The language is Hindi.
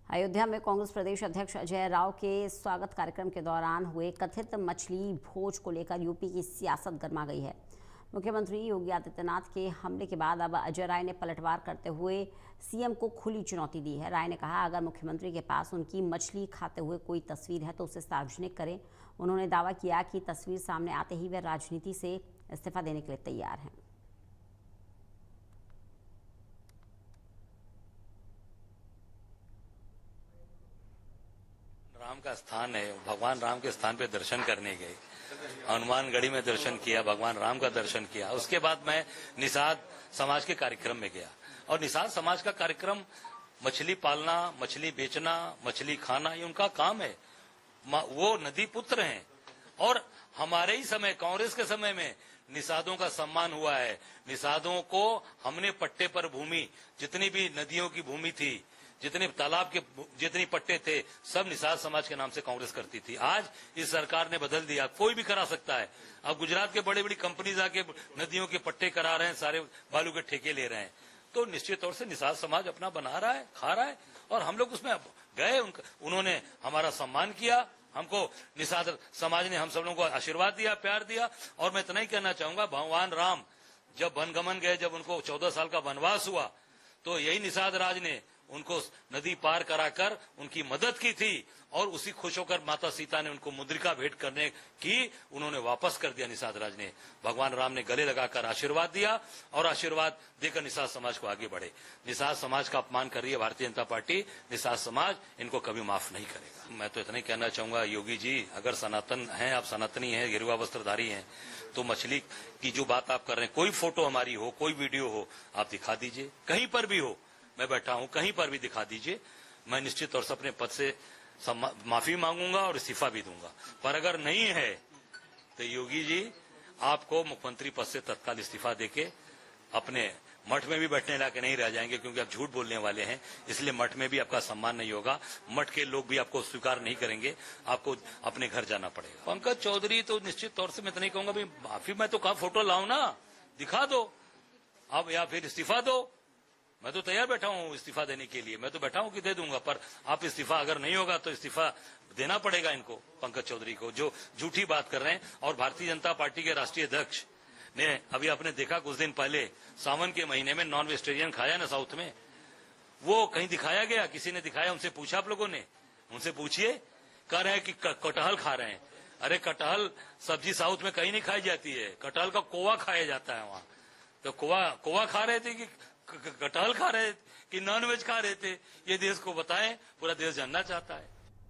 अयोध्या में कांग्रेस प्रदेश अध्यक्ष अजय राव के स्वागत कार्यक्रम के दौरान हुए कथित मछली भोज को लेकर यूपी की सियासत गर्मा गई है। मुख्यमंत्री योगी आदित्यनाथ के हमले के बाद अब अजय राय ने पलटवार करते हुए सीएम को खुली चुनौती दी है। राय ने कहा, अगर मुख्यमंत्री के पास उनकी मछली खाते हुए कोई तस्वीर है तो उसे सार्वजनिक करें। उन्होंने दावा किया कि तस्वीर सामने आते ही वे राजनीति से इस्तीफा देने के लिए तैयार हैं। राम का स्थान है, भगवान राम के स्थान पे दर्शन करने गए, हनुमानगढ़ी में दर्शन किया, भगवान राम का दर्शन किया। उसके बाद मैं निषाद समाज के कार्यक्रम में गया और निषाद समाज का कार्यक्रम मछली पालना, मछली बेचना, मछली खाना, ये उनका काम है। वो नदी पुत्र हैं और हमारे ही समय, कांग्रेस के समय में निषादों का सम्मान हुआ है। निषादों को हमने पट्टे पर भूमि, जितनी भी नदियों की भूमि थी, जितने तालाब के जितनी पट्टे थे, सब निषाद समाज के नाम से कांग्रेस करती थी। आज इस सरकार ने बदल दिया, कोई भी करा सकता है। अब गुजरात के बड़ी बड़ी कंपनीज आके नदियों के पट्टे करा रहे हैं, सारे बालू के ठेके ले रहे हैं। तो निश्चित तौर से निषाद समाज अपना बना रहा है, खा रहा है और हम लोग उसमें गए। उन्होंने हमारा सम्मान किया, हमको निषाद समाज ने हम सब लोगों को आशीर्वाद दिया, प्यार दिया। और मैं इतना ही कहना चाहूंगा, भगवान राम जब वनगमन गए, जब उनको 14 साल का वनवास हुआ, तो यही निषाद राज ने उनको नदी पार कराकर उनकी मदद की थी और उसी खुश होकर माता सीता ने उनको मुद्रिका भेंट करने की उन्होंने वापस कर दिया। निषाद राज ने, भगवान राम ने गले लगाकर आशीर्वाद दिया और आशीर्वाद देकर निषाद समाज को आगे बढ़े। निषाद समाज का अपमान कर रही है भारतीय जनता पार्टी, निषाद समाज इनको कभी माफ नहीं करेगा। मैं तो इतना ही कहना चाहूंगा, योगी जी अगर सनातन हैं, आप सनातनी हैं, गिरुआ वस्त्रधारी हैं, तो मछली की जो बात आप कर रहे हैं, कोई फोटो हमारी हो, कोई वीडियो हो, आप दिखा दीजिए, कहीं पर भी हो, मैं बैठा हूं, कहीं पर भी दिखा दीजिए। मैं निश्चित तौर से अपने पद से माफी मांगूंगा और इस्तीफा भी दूंगा। पर अगर नहीं है तो योगी जी आपको मुख्यमंत्री पद से तत्काल इस्तीफा देके अपने मठ में भी बैठने लायक नहीं रह जाएंगे, क्योंकि आप झूठ बोलने वाले हैं। इसलिए मठ में भी आपका सम्मान नहीं होगा, मठ के लोग भी आपको स्वीकार नहीं करेंगे, आपको अपने घर जाना पड़ेगा। पंकज चौधरी तो निश्चित तौर से मैं तो नहीं कहूंगा भाई माफी, मैं तो कहा फोटो लाओ ना, दिखा दो अब, या फिर इस्तीफा दो। मैं तो तैयार बैठा हूं इस्तीफा देने के लिए, मैं तो बैठा हूं कि दे दूंगा। पर आप इस्तीफा अगर नहीं होगा तो इस्तीफा देना पड़ेगा इनको, पंकज चौधरी को, जो झूठी बात कर रहे हैं। और भारतीय जनता पार्टी के राष्ट्रीय अध्यक्ष ने, अभी आपने देखा कुछ दिन पहले सावन के महीने में नॉन वेजिटेरियन खाया ना साउथ में, वो कहीं दिखाया गया? किसी ने दिखाया? उनसे पूछा आप लोगों ने? उनसे पूछिए। कह रहे हैं कि कटहल खा रहे हैं। अरे कटहल सब्जी साउथ में कहीं नहीं खाई जाती है, कटहल का कोवा खाया जाता है वहां। तो कोवा खा रहे थे कि कटहल खा रहे कि नॉन वेज खा रहे थे? ये देश को बताएं, पूरा देश जानना चाहता है।